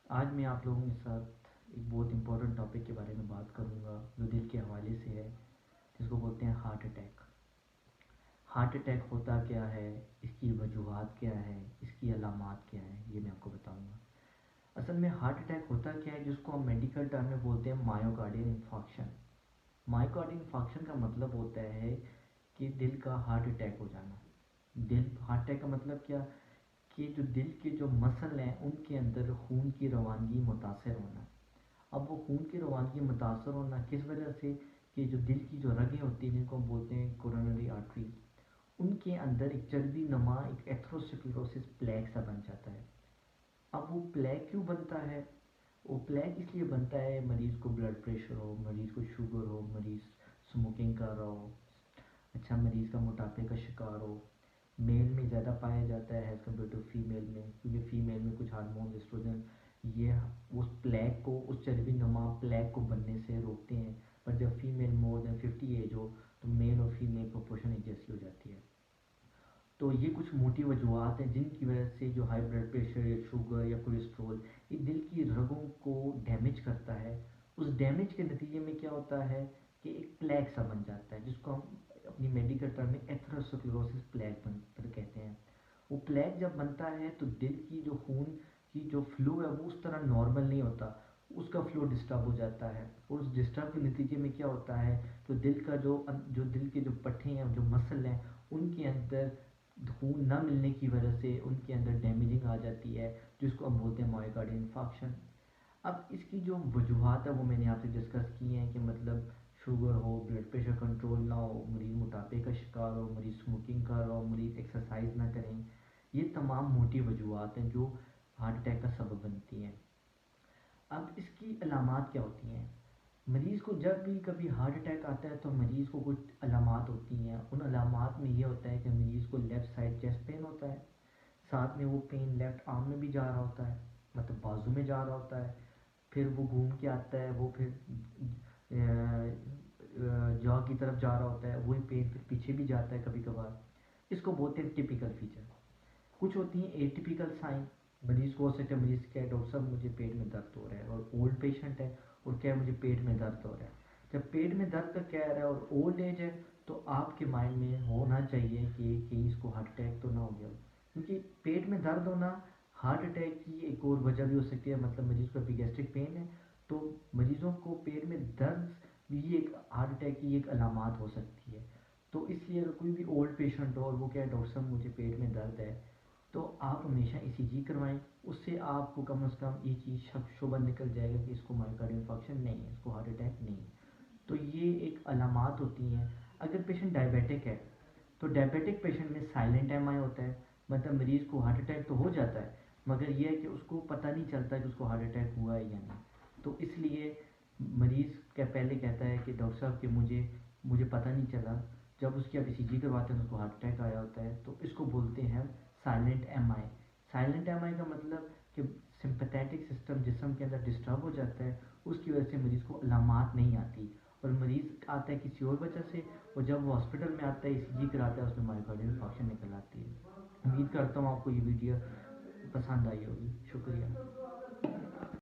آج میں آپ لوگوں کے ساتھ ایک بہت امپورٹنٹ ٹاپک کے بارے میں بات کروں گا جو دل کے حوالے سے ہے، جس کو بولتے ہیں ہارٹ اٹیک۔ ہارٹ اٹیک ہوتا کیا ہے، اس کی وجوہات کیا ہے، اس کی علامات کیا ہیں، یہ میں آپ کو بتاؤں گا۔ اصل میں ہارٹ اٹیک ہوتا کیا ہے، جس کو ہم میڈیکل ٹرم میں بولتے ہیں مایوکارڈین انفارکشن۔ مایوکارڈین انفارکشن کا مطلب ہوتا ہے کہ دل کا ہارٹ اٹیک ہو جانا۔ ہارٹ اٹیک کا مطلب کیا کہ جو دل کے جو مسل ہیں ان کے اندر خون کی روانگی متاثر ہونا۔ اب وہ خون کی روانگی متاثر ہونا کس وجہ سے کہ جو دل کی جو رگیں ہوتی ہیں جن کو ہم بولتے ہیں کورونری آرٹریز، ان کے اندر ایک چربی نما ایک ایتھروسکلیروسس پلیک سا بن جاتا ہے۔ اب وہ پلیک کیوں بنتا ہے؟ وہ پلیک اس لیے بنتا ہے مریض کو بلڈ پریشر ہو، مریض کو شوگر ہو، مریض سموکنگ کر رہا ہو، اچھا مریض کا موٹاپے کا شکار ہو۔ میل میں زیادہ پایا جاتا ہے ایز کمپیئر ٹو فیمیل میں، کیونکہ فیمیل میں کچھ ہارمون ایسٹروجن یہ اس پلیک کو، اس چربی نما پلیک کو بننے سے روکتے ہیں۔ پر جب فیمیل مور دین 50 ایج ہو تو میل اور فیمیل پروپورشن ایک جیسی ہو جاتی ہے۔ تو یہ کچھ موٹی وجوہات ہیں جن کی وجہ سے جو ہائی بلڈ پریشر یا شوگر یا کولیسٹرول یہ دل کی رگوں کو ڈیمیج کرتا ہے۔ اس ڈیمیج کے نتیجے میں کیا ہوتا ہے کہ ایک پلیک سا بن جاتا ہے، جس کو ہم اپنی میڈیکل ٹرم میں ایتھروسکلیروسس پلیک کہتے ہیں۔ وہ پلیک جب بنتا ہے تو دل کی جو خون کی جو فلو ہے وہ اس طرح نارمل نہیں ہوتا، اس کا فلو ڈسٹرب ہو جاتا ہے، اور اس ڈسٹرب کے نتیجے میں کیا ہوتا ہے تو دل کا جو دل کے جو پٹھے ہیں، جو مسل ہیں، ان کے اندر خون نہ ملنے کی وجہ سے ان کے اندر ڈیمیجنگ آ جاتی ہے، جس کو ہم بولتے ہیں مایوکارڈین انفارکشن۔ اب اس کی جو وجوہات ہے وہ میں نے آپ سے ڈسکس کی ہیں کہ مطلب شوگر ہو، بلڈ پریشر کنٹرول نہ ہو، مریض موٹاپے کا شکار ہو، مریض اسموکنگ کر رہا ہو، مریض ایکسرسائز نہ کریں، یہ تمام موٹی وجوہات ہیں جو ہارٹ اٹیک کا سبب بنتی ہیں۔ اب اس کی علامات کیا ہوتی ہیں؟ مریض کو جب بھی کبھی ہارٹ اٹیک آتا ہے تو مریض کو کچھ علامات ہوتی ہیں۔ ان علامات میں یہ ہوتا ہے کہ مریض کو لیفٹ سائڈ چیسٹ پین ہوتا ہے، ساتھ میں وہ پین لیفٹ آرم میں بھی جا رہا ہوتا ہے، مطلب بازو میں جا رہا ہوتا ہے، پھر وہ گھوم کے آتا ہے، وہ پھر جا کی طرف جا رہا ہوتا ہے، وہی پین پھر پیچھے بھی جاتا ہے کبھی کبھار۔ اس کو بولتے ہیں ٹپیکل فیچر۔ کچھ ہوتی ہیں اے ٹپیکل سائن، مریض کو ہو سکتا ہے مریض کہے ڈاکٹر صاحب مجھے پیٹ میں درد ہو رہا ہے، اور اولڈ پیشنٹ ہے اور کہے مجھے پیٹ میں درد ہو رہا ہے۔ جب پیٹ میں درد کا کہہ رہا ہے اور اولڈ ایج ہے تو آپ کے مائنڈ میں ہونا چاہیے کہ کہیں اس کو ہارٹ اٹیک تو نہ ہو گیا ہو، کیونکہ پیٹ میں درد ہونا ہارٹ اٹیک کی ایک اور وجہ بھی ہو سکتی ہے۔ مطلب مریض کو ایپیگیسٹرک پین ہے تو مریضوں کو پیٹ میں درد بھی ایک ہارٹ اٹیک کی ایک علامات ہو سکتی ہے۔ تو اس لیے اگر کوئی بھی اولڈ پیشنٹ ہو اور وہ کہے ڈاکٹر صاحب مجھے پیٹ میں درد ہے، تو آپ ہمیشہ ای سی جی کروائیں، اس سے آپ کو کم از کم یہ چیز شبہ نکل جائے گا کہ اس کو مایوکارڈین انفارکشن نہیں ہے، اس کو ہارٹ اٹیک نہیں ہے۔ تو یہ ایک علامات ہوتی ہیں۔ اگر پیشنٹ ڈائبیٹک ہے تو ڈائبیٹک پیشنٹ میں سائلنٹ ایم آئی ہوتا ہے، مطلب مریض کو ہارٹ اٹیک تو ہو جاتا ہے مگر یہ ہے کہ اس کو پتہ نہیں چلتا کہ اس کو ہارٹ اٹیک ہوا ہے یا نہیں۔ تو اس لیے مریض کا پہلے کہتا ہے کہ ڈاکٹر صاحب کہ مجھے پتہ نہیں چلا، جب اس کی آپ ای سی جی کرواتے ہیں تو اس کو ہارٹ اٹیک آیا ہوتا ہے۔ تو اس کو بولتے ہیں سائلنٹ ایم آئی۔ سائلنٹ ایم آئی کا مطلب کہ سمپیتھیٹک سسٹم جسم کے اندر ڈسٹرب ہو جاتا ہے، اس کی وجہ سے مریض کو علامات نہیں آتی، اور مریض آتا ہے کسی اور وجہ سے، اور جب وہ ہاسپٹل میں آتا ہے ای سی جی کراتا ہے اس میں مایوکارڈین انفارکشن نکل آتی ہے۔ امید کرتا ہوں آپ کو یہ ویڈیو پسند آئی ہوگی۔ شکریہ۔